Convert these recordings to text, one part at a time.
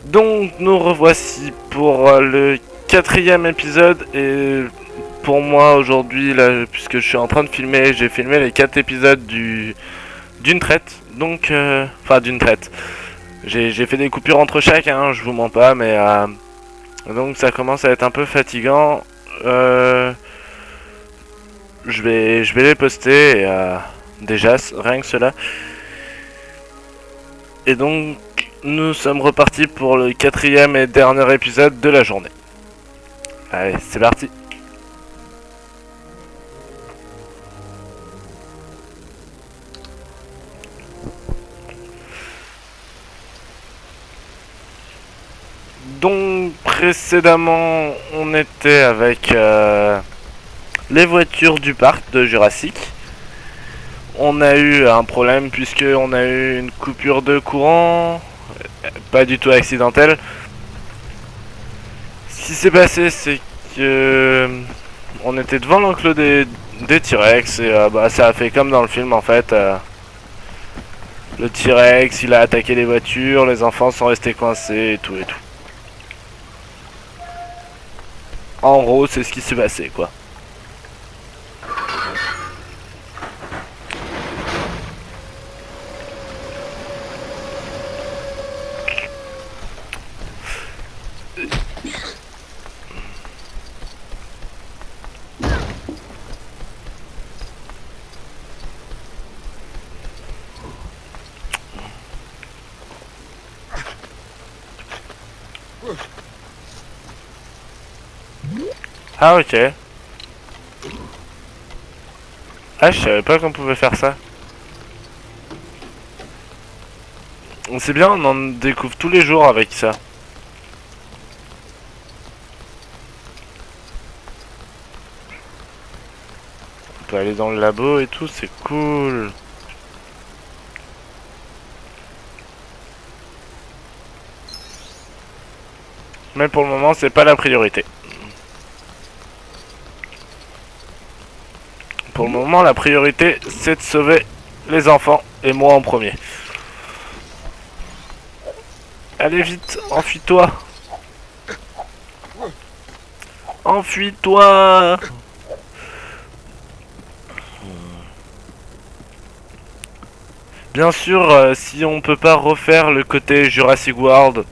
Donc nous revoici pour le 4e épisode et pour moi aujourd'hui là, puisque je suis en train de filmer, j'ai filmé les 4 épisodes d'une traite. Donc enfin d'une traite. J'ai fait des coupures entre chaque, hein, je vous mens pas, mais donc ça commence à être un peu fatigant. Je vais les poster déjà rien que cela. Et donc nous sommes repartis pour le 4e et dernier épisode de la journée. Allez, c'est parti. Donc précédemment on était avec les voitures du parc de Jurassic. On a eu un problème puisque on a eu une coupure de courant, pas du tout accidentelle. Ce qui s'est passé, c'est que on était devant l'enclos des T-Rex et ça a fait comme dans le film en fait. Le T-Rex, il a attaqué les voitures, les enfants sont restés coincés et tout et tout. En gros, c'est ce qui s'est passé quoi. Ah ok. Ah, je savais pas qu'on pouvait faire ça. C'est bien, on en découvre tous les jours avec ça. On peut aller dans le labo et tout, c'est cool. Mais pour le moment, c'est pas la priorité. Pour le moment, la priorité, c'est de sauver les enfants, et moi en premier. Allez vite, enfuis-toi. Enfuis-toi. Bien sûr, si on peut pas refaire le côté Jurassic World,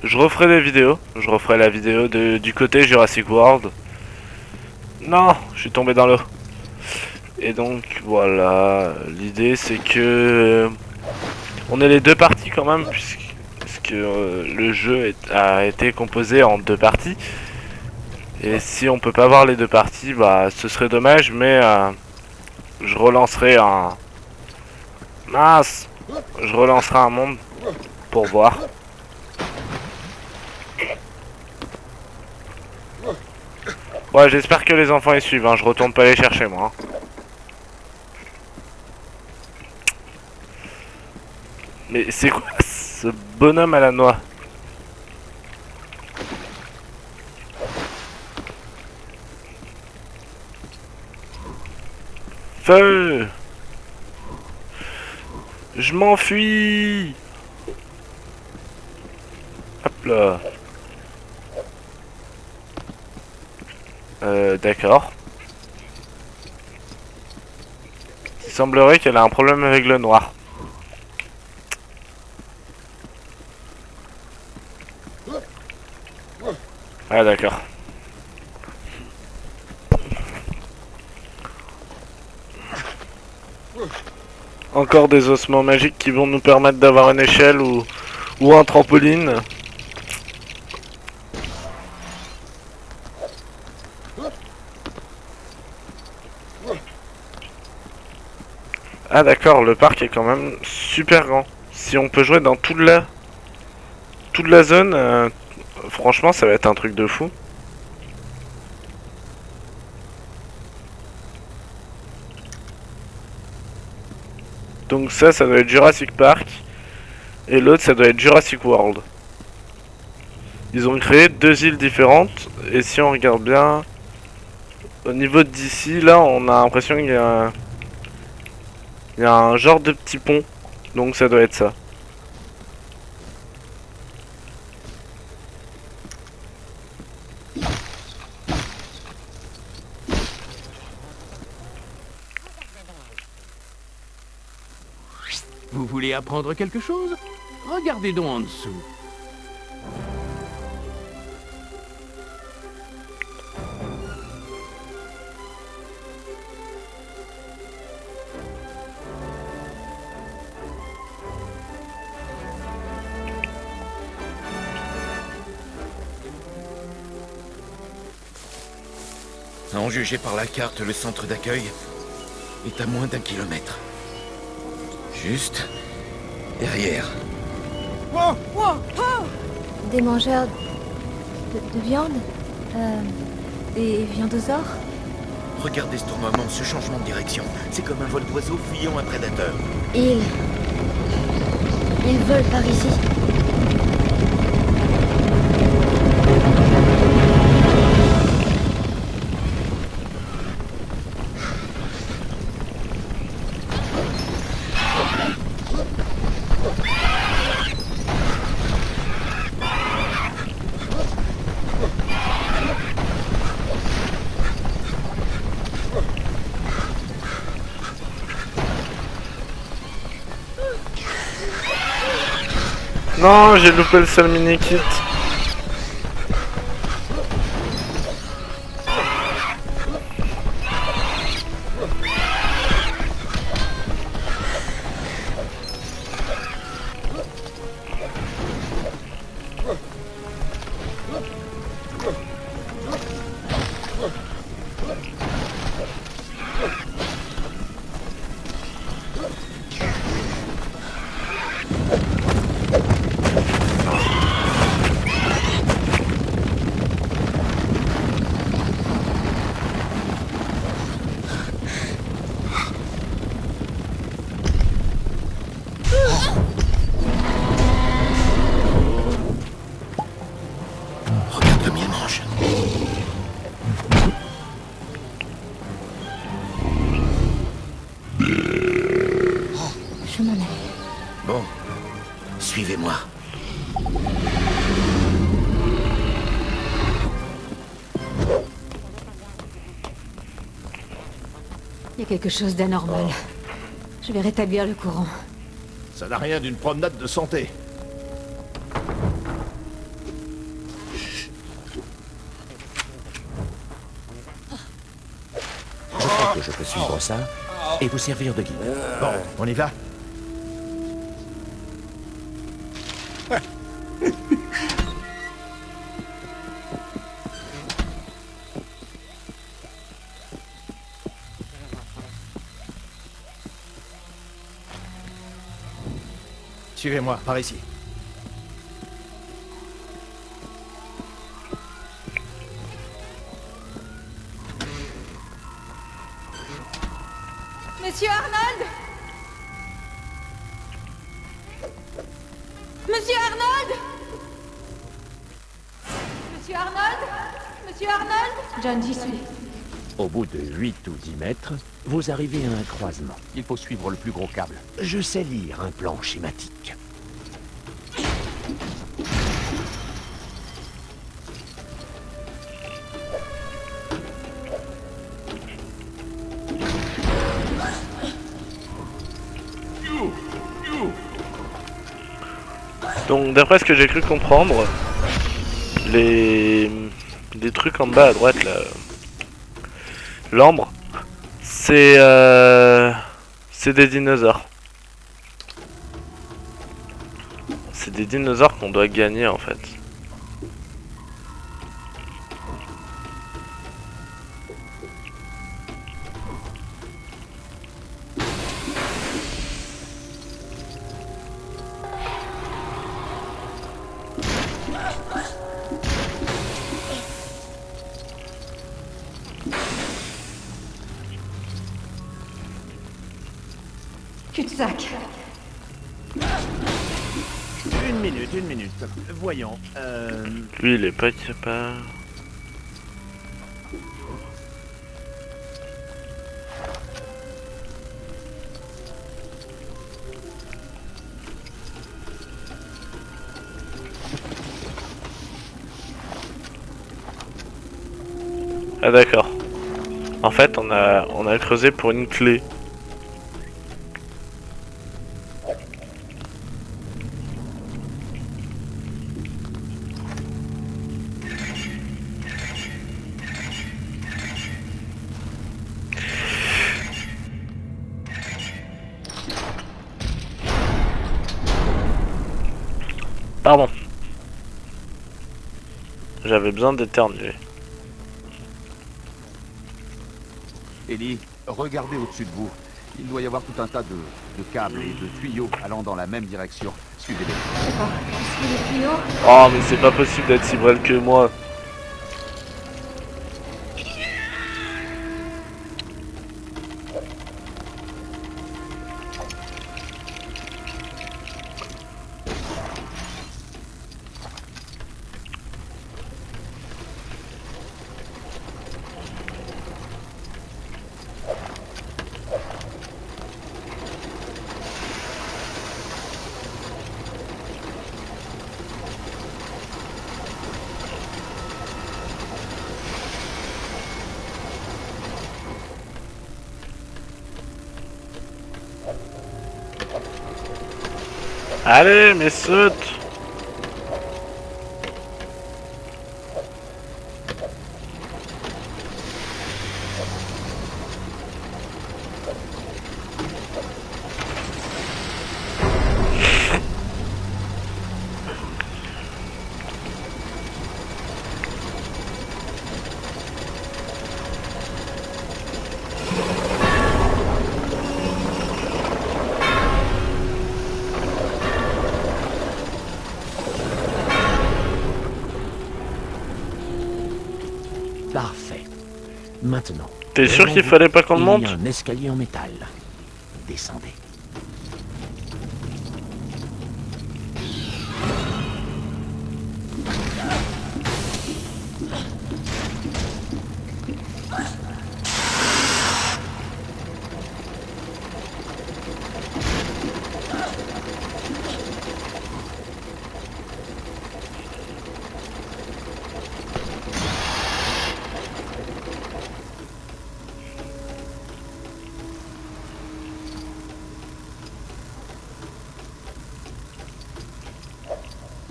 je referai des vidéos. Je referai la vidéo du côté Jurassic World. Non, je suis tombé dans l'eau. Et donc voilà, l'idée c'est que on ait les deux parties quand même, puisque le jeu a été composé en deux parties. Et si on peut pas voir les deux parties, bah ce serait dommage, mais je relancerai un... Mince. Je relancerai un monde pour voir. Ouais, j'espère que les enfants y suivent, hein. Je retourne pas les chercher moi. Mais c'est quoi ce bonhomme à la noix? Feu! Je m'enfuis! Hop là. D'accord. Il semblerait qu'elle a un problème avec le noir. Ah d'accord. Encore des ossements magiques qui vont nous permettre d'avoir une échelle ou un trampoline. Ah d'accord, le parc est quand même super grand. Si on peut jouer dans toute la zone, franchement ça va être un truc de fou. Donc ça doit être Jurassic Park. Et l'autre, ça doit être Jurassic World. Ils ont créé deux îles différentes. Et si on regarde bien, au niveau d'ici, là, on a l'impression qu'il y a un genre de petit pont. Donc ça doit être ça. Vous voulez apprendre quelque chose? Regardez donc en dessous. À en juger par la carte, le centre d'accueil est à moins d'1 kilomètre. Juste derrière. Des mangeurs de viande des viandosaures. Regardez ce tournoiement, ce changement de direction. C'est comme un vol d'oiseau fuyant un prédateur. Ils volent par ici. Non, j'ai loupé le seul mini-kit. Regarde comme il mange. Je m'en allais. Bon, suivez-moi. Il y a quelque chose d'anormal. Je vais rétablir le courant. Ça n'a rien d'une promenade de santé. Je crois que je peux suivre ça et vous servir de guide. Bon, on y va? Suivez-moi, par ici. Monsieur Arnold! Monsieur Arnold! Monsieur Arnold? Monsieur Arnold? John, j'y suis. Au bout de 8 ou 10 mètres, vous arrivez à un croisement. Il faut suivre le plus gros câble. Je sais lire un plan schématique. Donc d'après ce que j'ai cru comprendre, les trucs en bas à droite là, l'ambre, c'est des dinosaures. C'est des dinosaures qu'on doit gagner en fait. Cul-de-sac. Une minute. Voyons. Lui il est pas capable. Ah d'accord. En fait on a creusé pour une clé. Pardon. J'avais besoin d'éternuer. Ellie, regardez au-dessus de vous. Il doit y avoir tout un tas de câbles et de tuyaux allant dans la même direction. Suivez-les. D'accord. On suit les tuyaux. Oh mais c'est pas possible d'être si brel que moi. Allez, mais saute! Parfait. Maintenant. T'es sûr devant qu'il vous, fallait pas qu'on le monte? Il y a un escalier en métal. Descendez.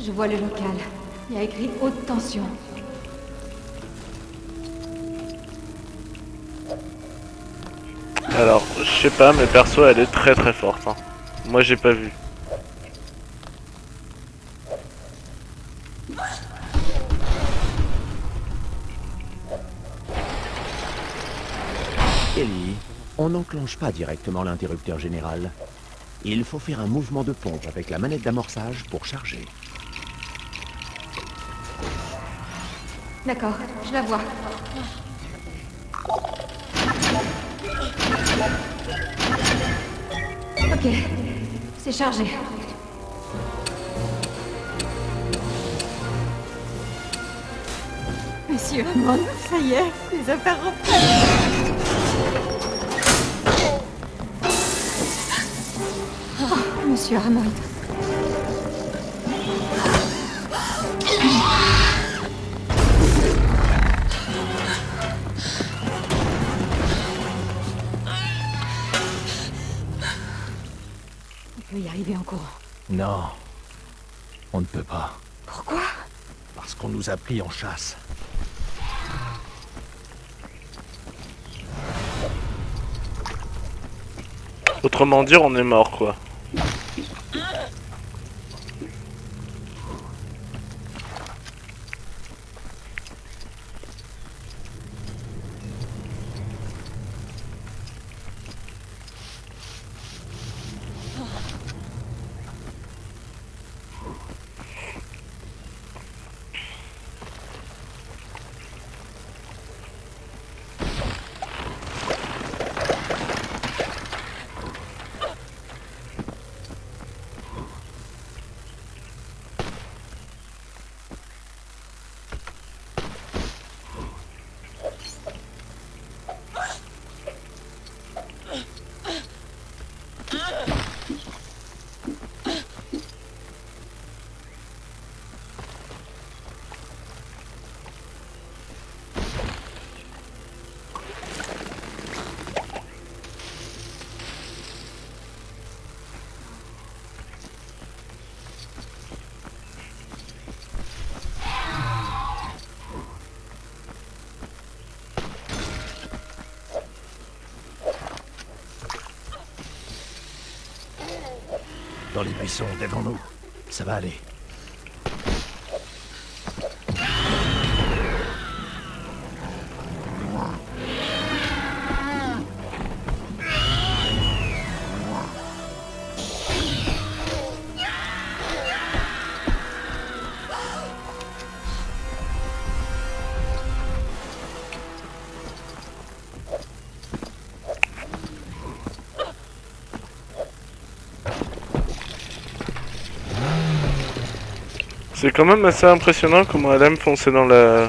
Je vois le local. Il y a écrit haute tension. Alors, je sais pas, mais perso elle est très très forte. Hein. Moi j'ai pas vu. Ellie, on n'enclenche pas directement l'interrupteur général. Il faut faire un mouvement de pompe avec la manette d'amorçage pour charger. D'accord, je la vois. Ok, c'est chargé. Monsieur Hammond, ça y est, les affaires reprennent. Oh, Monsieur Hammond. On peut y arriver en courant. Non. On ne peut pas. Pourquoi? Parce qu'on nous a pris en chasse. Autrement dire, on est mort quoi. Dans les buissons devant nous. Ça va aller. C'est quand même assez impressionnant comment elle aime foncer dans la...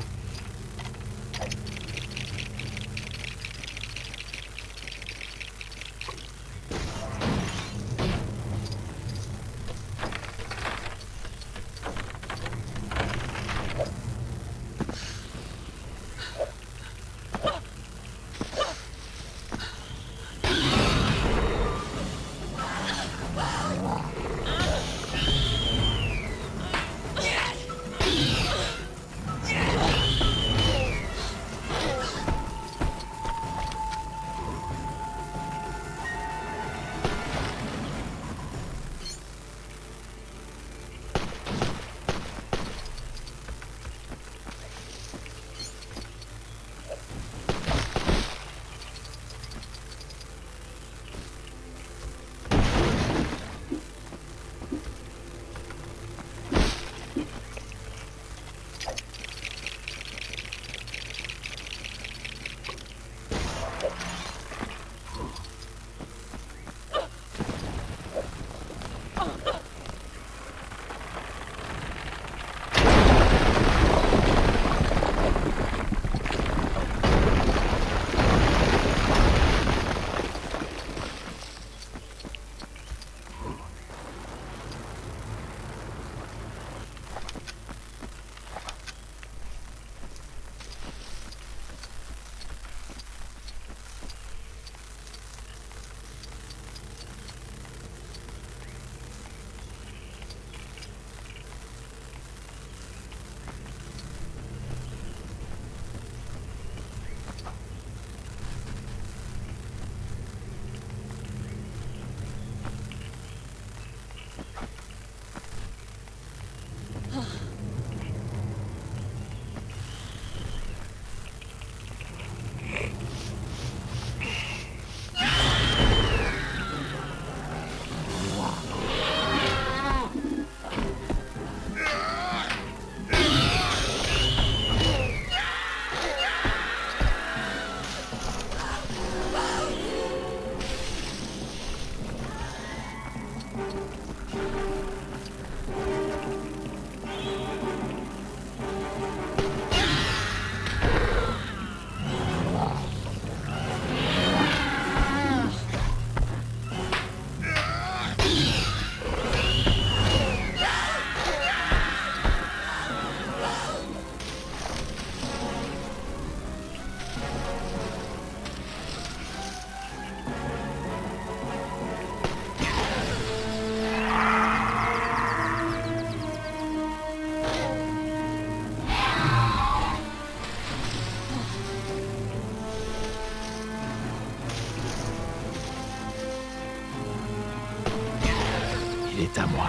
Il est à moi.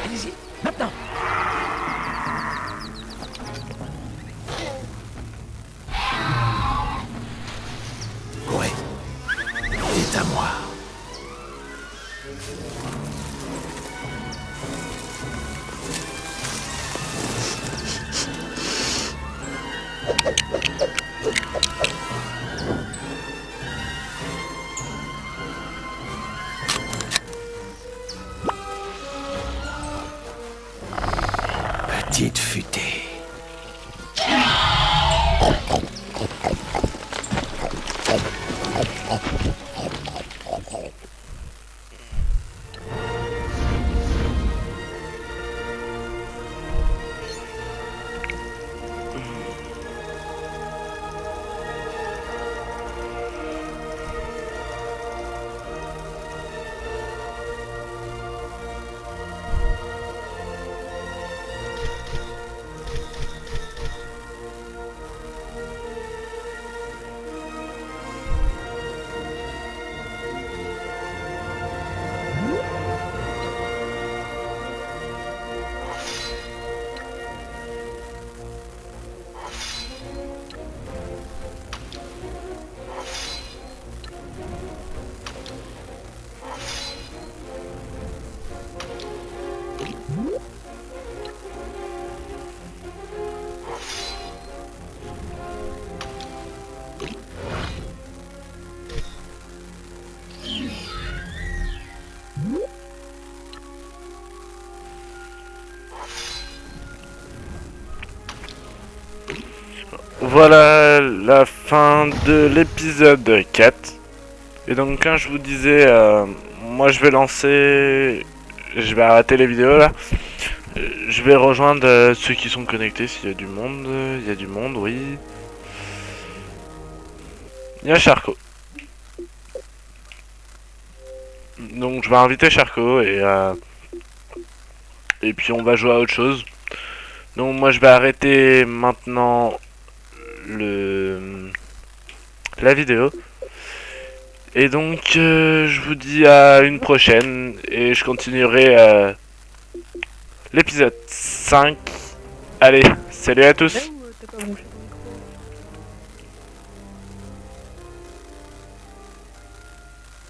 Allez-y, maintenant. Courez. Il est à moi. Petite futée. Voilà la fin de l'épisode 4. Et donc quand je vous disais, moi je vais lancer, je vais arrêter les vidéos là. Je vais rejoindre ceux qui sont connectés s'il y a du monde. Il y a du monde, oui. Il y a Charcot. Donc je vais inviter Charcot et puis on va jouer à autre chose. Donc moi je vais arrêter maintenant la vidéo. Et donc je vous dis à une prochaine et je continuerai l'épisode 5. Allez, salut à tous.